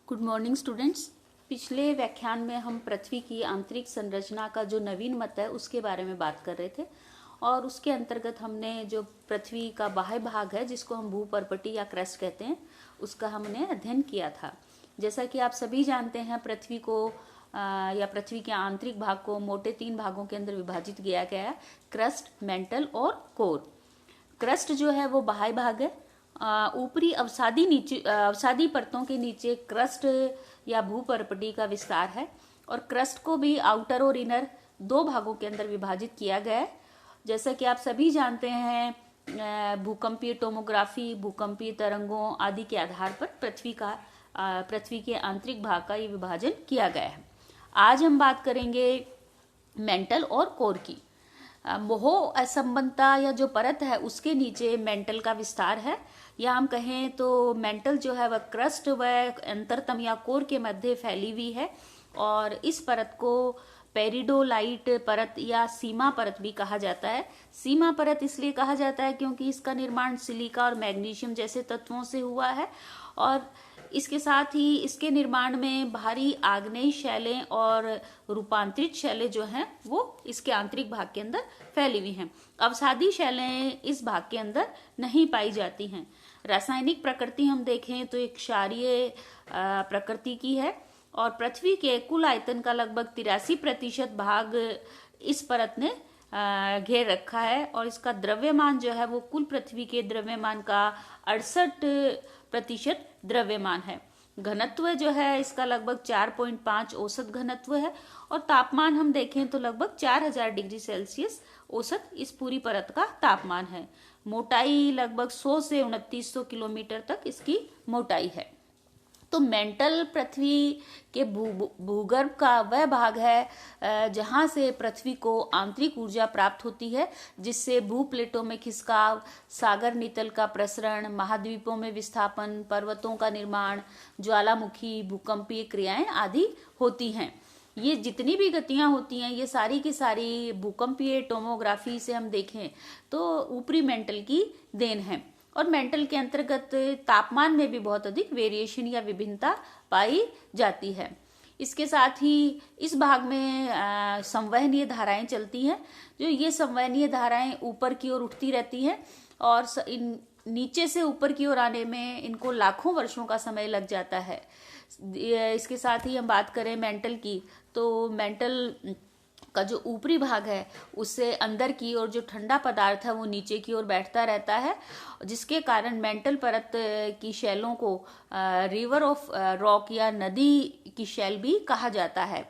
Good morning students. पिछले व्याख्यान में हम पृथ्वी की आंतरिक संरचना का जो नवीन मत है उसके बारे में बात कर रहे थे और उसके अंतर्गत हमने जो पृथ्वी का बाह्य भाग है जिसको हम भूपर्पटी या क्रस्ट कहते हैं उसका हमने अध्ययन किया था। जैसा कि आप सभी जानते हैं पृथ्वी को या पृथ्वी के आंतरिक भाग को मोटे 3 भागों के अंदर विभाजित किया गया है, क्रस्ट, मेंटल और कोर। क्रस्ट जो है वो बाह्य भाग है। ऊपरी अवसादी परतों के नीचे क्रस्ट या भूपर्पटी का विस्तार है और क्रस्ट को भी आउटर और इनर 2 भागों के अंदर विभाजित किया गया है। जैसा कि आप सभी जानते हैं भूकंपीय टोमोग्राफी, भूकंपीय तरंगों आदि के आधार पर पृथ्वी के आंतरिक भाग का ये विभाजन किया गया है। आज हम बात करेंगे मेंटल और कोर की। मोह असंबंधता या जो परत है उसके नीचे मेंटल का विस्तार है, या हम कहें तो मेंटल जो है वह क्रस्ट व अंतरतम या कोर के मध्य फैली हुई है और इस परत को पेरिडोलाइट परत या सीमा परत भी कहा जाता है। सीमा परत इसलिए कहा जाता है क्योंकि इसका निर्माण सिलिका और मैग्नीशियम जैसे तत्वों से हुआ है और इसके साथ ही इसके निर्माण में भारी आग्नेय शैलें और रूपांतरित शैलें जो हैं वो इसके आंतरिक भाग के अंदर फैली हुई हैं। अवसादी शैलें इस भाग के अंदर नहीं पाई जाती हैं। रासायनिक प्रकृति हम देखें तो एक क्षारीय प्रकृति की है और पृथ्वी के कुल आयतन का लगभग 83% भाग इस परत ने घेर रखा है और इसका द्रव्यमान जो है वो कुल पृथ्वी के द्रव्यमान का 68% द्रव्यमान है। घनत्व जो है इसका लगभग 4.5 औसत घनत्व है और तापमान हम देखें तो लगभग 4000 डिग्री सेल्सियस औसत इस पूरी परत का तापमान है। मोटाई लगभग 100 से 2900 किलोमीटर तक इसकी मोटाई है। तो मेंटल पृथ्वी के भूगर्भ का वह भाग है जहां से पृथ्वी को आंतरिक ऊर्जा प्राप्त होती है, जिससे भूप्लेटों में खिसकाव, सागर नितल का प्रसरण, महाद्वीपों में विस्थापन, पर्वतों का निर्माण, ज्वालामुखी, भूकंपीय क्रियाएं आदि होती हैं। ये जितनी भी गतियां होती हैं ये सारी की सारी भूकंपीय टोमोग्राफी से हम देखें तो ऊपरी मेंटल की देन है। और मेंटल के अंतर्गत तापमान में भी बहुत अधिक वेरिएशन या विभिन्नता पाई जाती है। इसके साथ ही इस भाग में संवहनीय धाराएं चलती हैं। जो ये संवहनीय धाराएं ऊपर की ओर उठती रहती हैं और नीचे से ऊपर की ओर आने में इनको लाखों वर्षों का समय लग जाता है। इसके साथ ही हम बात करें मेंटल की तो मेंटल का जो ऊपरी भाग है उससे अंदर की ओर जो ठंडा पदार्थ है वो नीचे की ओर बैठता रहता है, जिसके कारण मेंटल परत की शैलों को रिवर ऑफ रॉक या नदी की शैल भी कहा जाता है।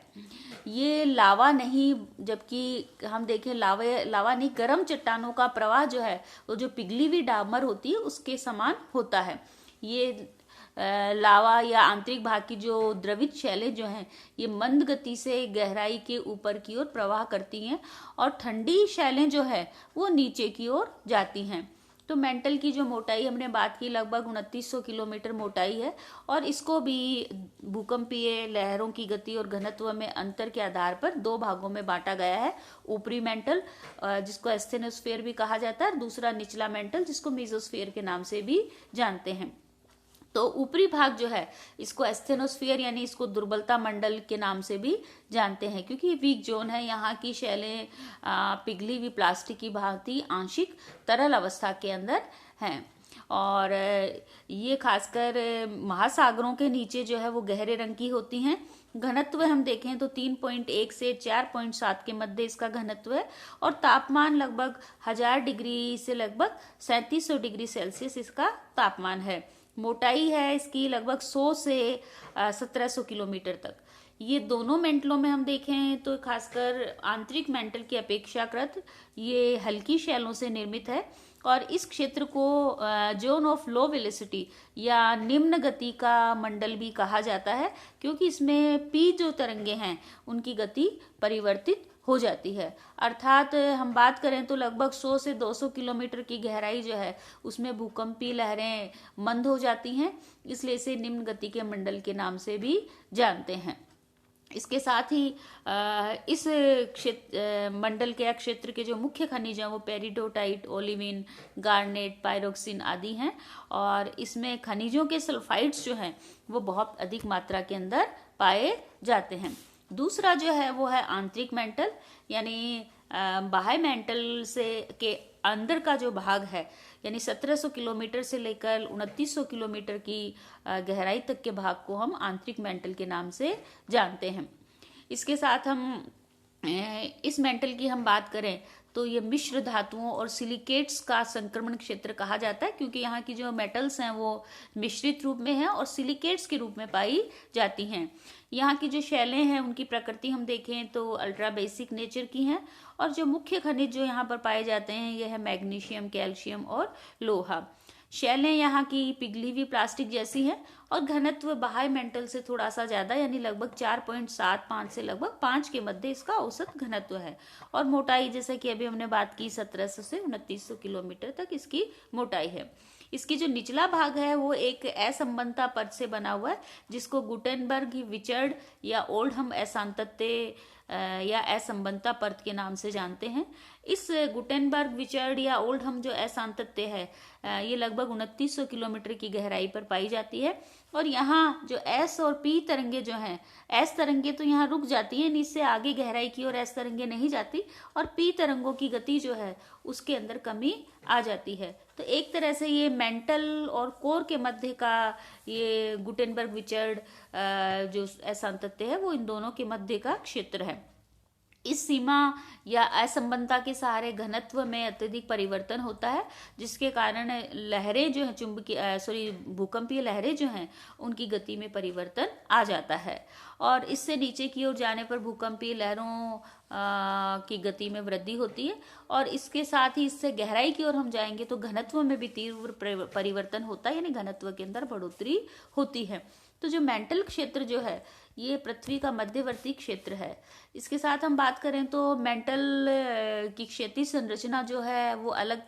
ये लावा नहीं, जबकि हम देखें लावा नहीं, गर्म चट्टानों का प्रवाह जो है वो जो पिघली हुई डामर होती है उसके समान होता है। ये लावा या आंतरिक भाग की जो द्रवित शैलें जो हैं ये मंद गति से गहराई के ऊपर की ओर प्रवाह करती हैं और ठंडी शैलें जो है वो नीचे की ओर जाती हैं। तो मेंटल की जो मोटाई हमने बात की लगभग 2900 किलोमीटर मोटाई है और इसको भी भूकंपीय लहरों की गति और घनत्व में अंतर के आधार पर 2 भागों में बांटा गया है। ऊपरी मेंटल जिसको एस्थेनोस्फीयर भी कहा जाता है और दूसरा निचला मेंटल जिसको मेसोस्फीयर के नाम से भी जानते हैं। तो ऊपरी भाग जो है इसको एस्थेनोस्फीयर यानी इसको दुर्बलता मंडल के नाम से भी जानते हैं क्योंकि वीक जोन है। यहाँ की शैलें पिघली हुई प्लास्टिक की भांति आंशिक तरल अवस्था के अंदर हैं और ये खासकर महासागरों के नीचे जो है वो गहरे रंग की होती हैं। घनत्व हम देखें तो 3.1 से 4.7 के मध्य इसका घनत्व है और तापमान लगभग 1000 डिग्री से लगभग 3700 डिग्री सेल्सियस इसका तापमान है। मोटाई है इसकी लगभग 100 से 1700 किलोमीटर तक। ये दोनों मेंटलों में हम देखें तो खासकर आंतरिक मेंटल की अपेक्षाकृत ये हल्की शैलों से निर्मित है और इस क्षेत्र को जोन ऑफ लो वेलोसिटी या निम्न गति का मंडल भी कहा जाता है क्योंकि इसमें पी जो तरंगे हैं उनकी गति परिवर्तित हो जाती है। अर्थात हम बात करें तो लगभग 100 से 200 किलोमीटर की गहराई जो है उसमें भूकंपीय लहरें मंद हो जाती हैं, इसलिए इसे निम्न गति के मंडल के नाम से भी जानते हैं। इसके साथ ही इस क्षेत्र मंडल के या क्षेत्र के जो मुख्य खनिज हैं वो पेरिडोटाइट, ओलिविन, गार्नेट, पायरोक्सिन आदि हैं। और इसमें खनिजों के सल्फाइड्स जो हैं वो बहुत अधिक मात्रा के अंदर पाए जाते हैं। दूसरा जो है वो है आंतरिक मेंटल, यानी बाह्य मेंटल से के अंदर का जो भाग है, यानी 1700 किलोमीटर से लेकर 2900 किलोमीटर की गहराई तक के भाग को हम आंतरिक मेंटल के नाम से जानते हैं। इसके साथ हम इस मेंटल की हम बात करें तो ये मिश्र धातुओं और सिलिकेट्स का संक्रमण क्षेत्र कहा जाता है, क्योंकि यहाँ की जो मेटल्स हैं वो मिश्रित रूप में हैं और सिलिकेट्स के रूप में पाई जाती हैं। यहाँ की जो शैलें हैं उनकी प्रकृति हम देखें तो अल्ट्रा बेसिक नेचर की हैं, और जो मुख्य खनिज जो यहाँ पर पाए जाते हैं ये है मैग्नीशियम, कैल्शियम और लोहा। शैलें यहाँ की पिघली हुई प्लास्टिक जैसी हैं और घनत्व बाह्य मेंटल से थोड़ा सा ज्यादा, यानी लगभग 4.75 से लगभग 5 के मध्य इसका औसत घनत्व है। और मोटाई जैसे कि अभी हमने बात की 1700 से 2900 किलोमीटर तक इसकी मोटाई है। इसकी जो निचला भाग है वो एक असंबंधता परत से बना हुआ है, जिसको गुटेनबर्ग विचर्ड या ओल्डहम असांतत्य या असंबंधता परत के नाम से जानते हैं। इस गुटेनबर्ग विचर्ड या ओल्डहम जो असांतत्य है ये लगभग 2900 किलोमीटर की गहराई पर पाई जाती है। और यहाँ जो एस और पी तरंगे जो हैं, एस तरंगे तो यहाँ रुक जाती हैं, इससे आगे गहराई की और एस तरंगे नहीं जाती, और पी तरंगों की गति जो है उसके अंदर कमी आ जाती है। तो एक तरह से ये मेंटल और कोर के मध्य का ये गुटेनबर्ग विचर्ड जो असांतत्य है वो इन दोनों के मध्य का क्षेत्र है। इस सीमा या असंबंधता के सहारे घनत्व में अत्यधिक परिवर्तन होता है, जिसके कारण लहरें जो है चुंबकीय भूकंपीय लहरें जो हैं उनकी गति में परिवर्तन आ जाता है। और इससे नीचे की ओर जाने पर भूकंपीय लहरों की गति में वृद्धि होती है। और इसके साथ ही इससे गहराई की ओर हम जाएंगे तो घनत्व में भी तीव्र परिवर्तन होता है, यानी घनत्व के अंदर बढ़ोतरी होती है। तो जो मेंटल क्षेत्र जो है ये पृथ्वी का मध्यवर्ती क्षेत्र है। इसके साथ हम बात करें तो मेंटल की क्षैतिज संरचना जो है वो अलग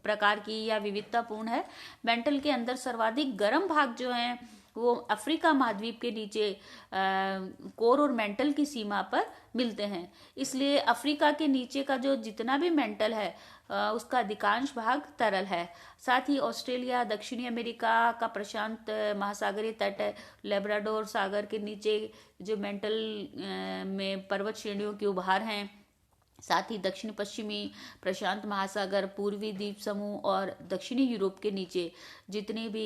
प्रकार की या विविधतापूर्ण है। मेंटल के अंदर सर्वाधिक गर्म भाग जो है वो अफ्रीका महाद्वीप के नीचे कोर और मेंटल की सीमा पर मिलते हैं। इसलिए अफ्रीका के नीचे का जो जितना भी मेंटल है उसका अधिकांश भाग तरल है। साथ ही ऑस्ट्रेलिया, दक्षिणी अमेरिका का प्रशांत महासागरीय तट है, लेब्राडोर सागर के नीचे जो मेंटल में पर्वत श्रेणियों के उभार हैं, साथ ही दक्षिण पश्चिमी प्रशांत महासागर, पूर्वी द्वीप समूह और दक्षिणी यूरोप के नीचे जितनी भी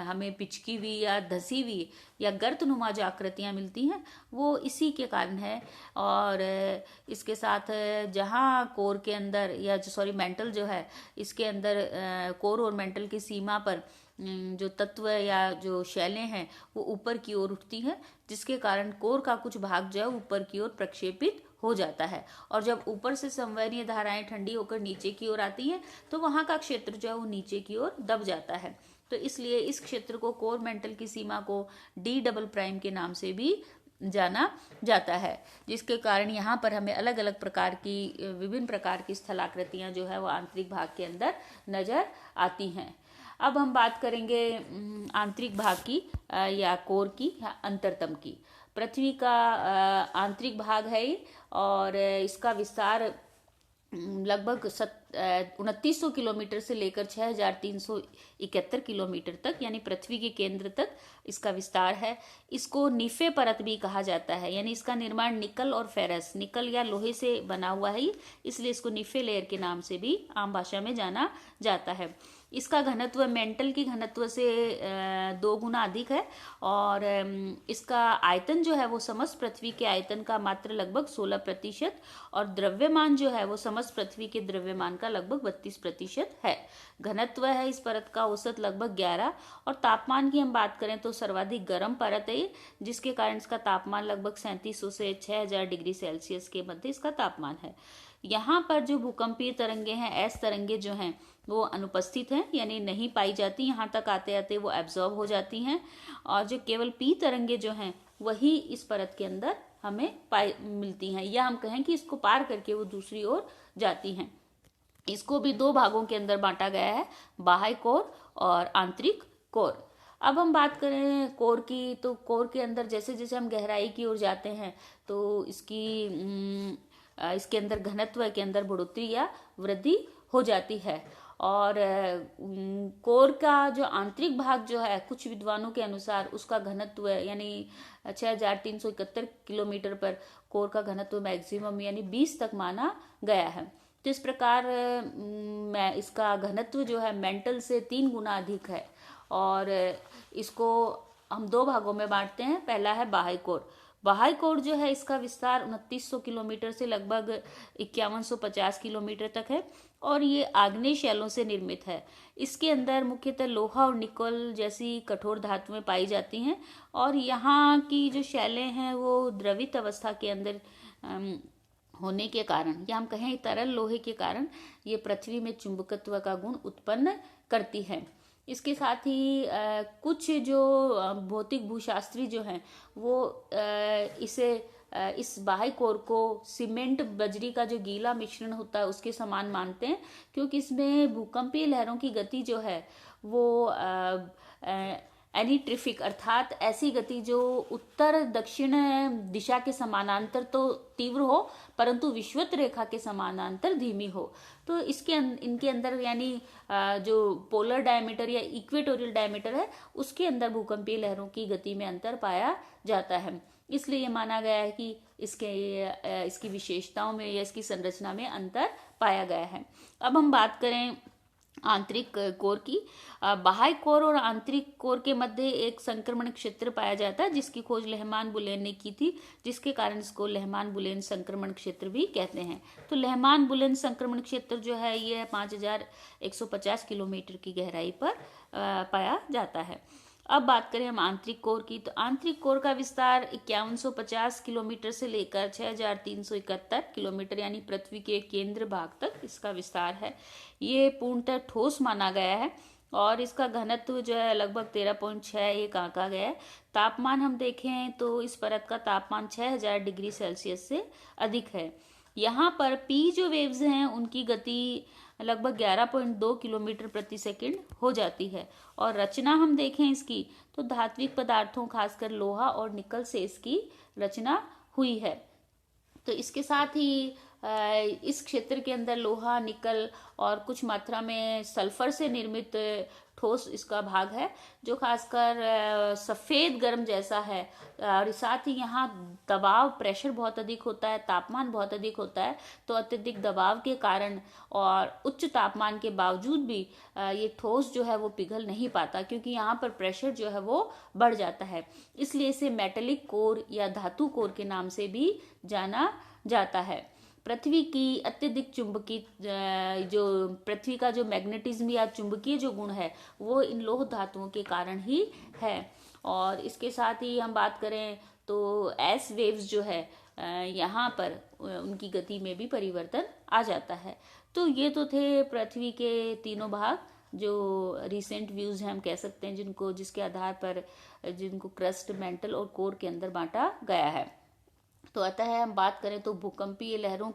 हमें पिचकी हुई या धसी हुई या गर्तनुमा जो आकृतियाँ मिलती हैं वो इसी के कारण है। और इसके साथ जहाँ कोर के अंदर या मेंटल जो है इसके अंदर कोर और मेंटल की सीमा पर जो तत्व या जो शैलें हैं वो ऊपर की ओर उठती हैं, जिसके कारण कोर का कुछ भाग जो है ऊपर की ओर प्रक्षेपित हो जाता है। और जब ऊपर से संवहनीय धाराएं ठंडी होकर नीचे की ओर आती हैं तो वहां का क्षेत्र जो है वो नीचे की ओर दब जाता है। तो इसलिए इस क्षेत्र को कोर मेंटल की सीमा को D" के नाम से भी जाना जाता है, जिसके कारण यहाँ पर हमें अलग अलग प्रकार की विभिन्न प्रकार की स्थलाकृतियां जो है वो आंतरिक भाग के अंदर नजर आती हैं। अब हम बात करेंगे आंतरिक भाग की या कोर की या अंतरतम की। पृथ्वी का आंतरिक भाग है और इसका विस्तार लगभग 2900 किलोमीटर से लेकर 6371 किलोमीटर तक, यानी पृथ्वी के केंद्र तक इसका विस्तार है। इसको निफे परत भी कहा जाता है, यानी इसका निर्माण निकल और फेरस, निकल या लोहे से बना हुआ है, इसलिए इसको निफे लेयर के नाम से भी आम भाषा में जाना जाता है। इसका घनत्व मेंटल की घनत्व से 2 गुना अधिक है और इसका आयतन जो है वो समस्त पृथ्वी के आयतन का मात्र लगभग 16% और द्रव्यमान जो है वो समस्त पृथ्वी के द्रव्यमान का लगभग 32% है। घनत्व है इस परत का औसत लगभग 11 और तापमान की हम बात करें तो सर्वाधिक गर्म परत है, जिसके कारण इसका तापमान लगभग 3700 से 6000 डिग्री सेल्सियस के मध्य इसका तापमान है। यहाँ पर जो भूकंपीय तरंगे हैं, एस तरंगे जो हैं वो अनुपस्थित हैं, यानी नहीं पाई जाती। यहाँ तक आते आते वो एब्जॉर्ब हो जाती हैं और जो केवल पी तरंगे जो हैं वही इस परत के अंदर हमें मिलती हैं, या हम कहें कि इसको पार करके वो दूसरी ओर जाती हैं। इसको भी 2 भागों के अंदर बांटा गया है, बाह्य कोर और आंतरिक कोर। अब हम बात करें कोर की, तो कोर के अंदर जैसे जैसे हम गहराई की ओर जाते हैं तो इसके अंदर घनत्व के अंदर बढ़ोतरी या वृद्धि हो जाती है। और कोर का जो आंतरिक भाग जो है, कुछ विद्वानों के अनुसार उसका घनत्व यानी 6,371 किलोमीटर पर कोर का घनत्व मैक्सिमम यानी 20 तक माना गया है। तो इस प्रकार मैं इसका घनत्व जो है मेंटल से 3 गुना अधिक है। और इसको हम 2 भागों में बांटते हैं। पहला है बाह्य कोर। बाह्य कोर जो है इसका विस्तार 2900 किलोमीटर से लगभग 5150 किलोमीटर तक है और ये आग्नेय शैलों से निर्मित है। इसके अंदर मुख्यतः लोहा और निकल जैसी कठोर धातुएं पाई जाती हैं और यहाँ की जो शैलें हैं वो द्रवित अवस्था के अंदर होने के कारण, या हम कहें तरल लोहे के कारण, ये पृथ्वी में चुंबकत्व का गुण उत्पन्न करती है। इसके साथ ही कुछ जो भौतिक भूशास्त्री जो हैं वो इस बाह्य कोर को सीमेंट बजरी का जो गीला मिश्रण होता है उसके समान मानते हैं, क्योंकि इसमें भूकंपीय लहरों की गति जो है वो एनीट्रिफिक अर्थात ऐसी गति जो उत्तर दक्षिण दिशा के समानांतर तो तीव्र हो परंतु विषुवत रेखा के समानांतर धीमी हो। तो इनके अंदर यानी जो पोलर डायमीटर या इक्वेटोरियल डायमीटर है उसके अंदर भूकंपीय लहरों की गति में अंतर पाया जाता है। इसलिए ये माना गया है कि इसकी विशेषताओं में या इसकी संरचना में अंतर पाया गया है। अब हम बात करें आंतरिक कोर की। बाह्य कोर और आंतरिक कोर के मध्य एक संक्रमण क्षेत्र पाया जाता है जिसकी खोज लेहमान बुलेन ने की थी, जिसके कारण इसको लेहमान बुलेन संक्रमण क्षेत्र भी कहते हैं। तो लेहमान बुलेन संक्रमण क्षेत्र जो है ये 5150 किलोमीटर की गहराई पर पाया जाता है। अब बात करें हम आंतरिक कोर की, तो आंतरिक कोर का विस्तार 5150 किलोमीटर से लेकर 6,371 किलोमीटर यानी पृथ्वी के केंद्र भाग तक इसका विस्तार है। ये पूर्णतः ठोस माना गया है और इसका घनत्व जो है लगभग 13.61 आंका गया है। तापमान हम देखें तो इस परत का तापमान 6000 डिग्री सेल्सियस से अधिक है। यहाँ पर पी जो वेव्स हैं उनकी गति लगभग 11.2 किलोमीटर प्रति सेकंड हो जाती है। और रचना हम देखें इसकी तो धात्विक पदार्थों खासकर लोहा और निकल से इसकी रचना हुई है। तो इसके साथ ही इस क्षेत्र के अंदर लोहा, निकल और कुछ मात्रा में सल्फर से निर्मित ठोस इसका भाग है जो खासकर सफेद गर्म जैसा है। और साथ ही यहाँ दबाव, प्रेशर बहुत अधिक होता है, तापमान बहुत अधिक होता है। तो अत्यधिक दबाव के कारण और उच्च तापमान के बावजूद भी ये ठोस जो है वो पिघल नहीं पाता, क्योंकि यहाँ पर प्रेशर जो है वो बढ़ जाता है। इसलिए इसे मेटेलिक कोर या धातु कोर के नाम से भी जाना जाता है। पृथ्वी की अत्यधिक चुंबकीय जो पृथ्वी का जो मैग्नेटिज्म या चुंबकीय जो गुण है वो इन लोह धातुओं के कारण ही है। और इसके साथ ही हम बात करें तो एस वेव्स जो है यहाँ पर उनकी गति में भी परिवर्तन आ जाता है। तो ये तो थे पृथ्वी के तीनों भाग जो रिसेंट व्यूज हैं हम कह सकते हैं, जिसके आधार पर जिनको क्रस्ट, मेंटल और कोर के अंदर बांटा गया है। तो अतः हम बात करें तो भूकंपीय लहरों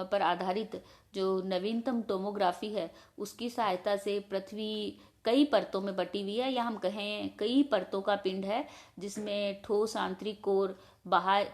पर आधारित जो नवीनतम टोमोग्राफी है उसकी सहायता से पृथ्वी कई परतों में बटी हुई है, या हम कहें कई परतों का पिंड है, जिसमें ठोस आंतरिक कोर,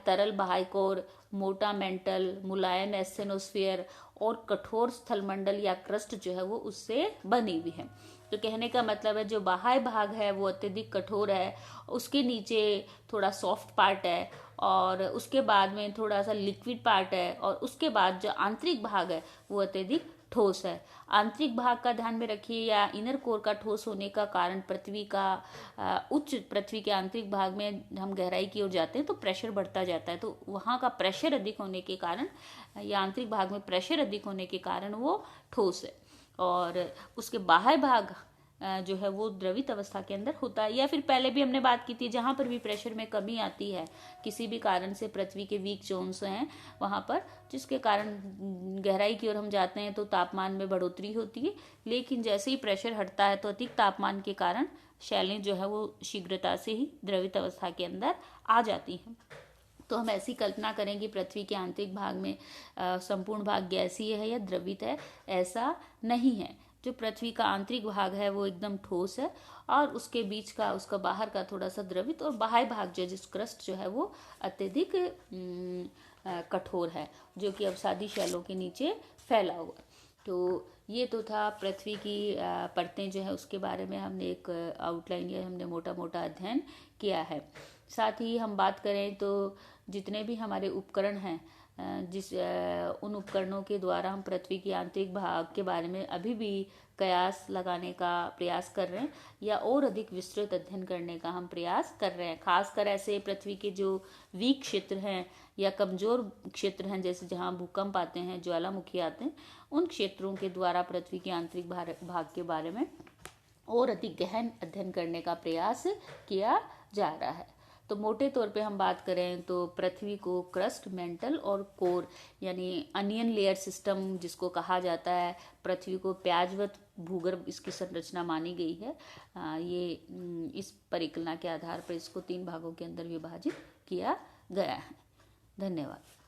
तरल बाह्य कोर, मोटा मेंटल, मुलायम एस्थेनोस्फीयर और कठोर स्थलमंडल या क्रस्ट जो है वो उससे बनी हुई है। तो कहने का मतलब है जो बाह्य भाग है वो अत्यधिक कठोर है, उसके नीचे थोड़ा सॉफ्ट पार्ट है और उसके बाद में थोड़ा सा लिक्विड पार्ट है और उसके बाद जो आंतरिक भाग है वो अत्यधिक ठोस है। आंतरिक भाग का ध्यान में रखिए या इनर कोर का ठोस होने का कारण पृथ्वी के आंतरिक भाग में हम गहराई की ओर जाते हैं तो प्रेशर बढ़ता जाता है। तो वहाँ का प्रेशर अधिक होने के कारण या आंतरिक भाग में प्रेशर अधिक होने के कारण वो ठोस है। और उसके बाह्य भाग जो है वो द्रवित अवस्था के अंदर होता है। या फिर पहले भी हमने बात की थी जहां पर भी प्रेशर में कमी आती है किसी भी कारण से, पृथ्वी के वीक जोन्स हैं वहां पर, जिसके कारण गहराई की ओर हम जाते हैं तो तापमान में बढ़ोतरी होती है। लेकिन जैसे ही प्रेशर हटता है तो अधिक तापमान के कारण शैलें जो है वो शीघ्रता से ही द्रवित अवस्था के अंदर आ जाती हैं। तो हम ऐसी कल्पना करें कि पृथ्वी के आंतरिक भाग में संपूर्ण भाग गैसीय है या द्रवित है, ऐसा नहीं है। जो पृथ्वी का आंतरिक भाग है वो एकदम ठोस है, और उसके बीच का, उसका बाहर का थोड़ा सा द्रवित, और बाह्य भाग जो जिस क्रस्ट जो है वो अत्यधिक कठोर है, जो कि अवसादी शैलों के नीचे फैला हुआ। तो ये तो था पृथ्वी की परतें जो है उसके बारे में हमने एक आउटलाइन या हमने मोटा मोटा अध्ययन किया है। साथ ही हम बात करें तो जितने भी हमारे उपकरण हैं, उन उपकरणों के द्वारा हम पृथ्वी की आंतरिक भाग के बारे में अभी भी कयास लगाने का प्रयास कर रहे हैं, या और अधिक विस्तृत अध्ययन करने का हम प्रयास कर रहे हैं। खासकर ऐसे पृथ्वी के जो वीक क्षेत्र हैं या कमजोर क्षेत्र हैं, जैसे जहाँ भूकंप आते हैं, ज्वालामुखी आते हैं, उन क्षेत्रों के द्वारा पृथ्वी के आंतरिक भाग के बारे में और अधिक गहन अध्ययन करने का प्रयास किया जा रहा है। तो मोटे तौर पे हम बात करें तो पृथ्वी को क्रस्ट, मेंटल और कोर यानी अनियन लेयर सिस्टम जिसको कहा जाता है, पृथ्वी को प्याजवत भूगर्भ इसकी संरचना मानी गई है। ये इस परिकल्पना के आधार पर इसको 3 भागों के अंदर विभाजित किया गया है। धन्यवाद।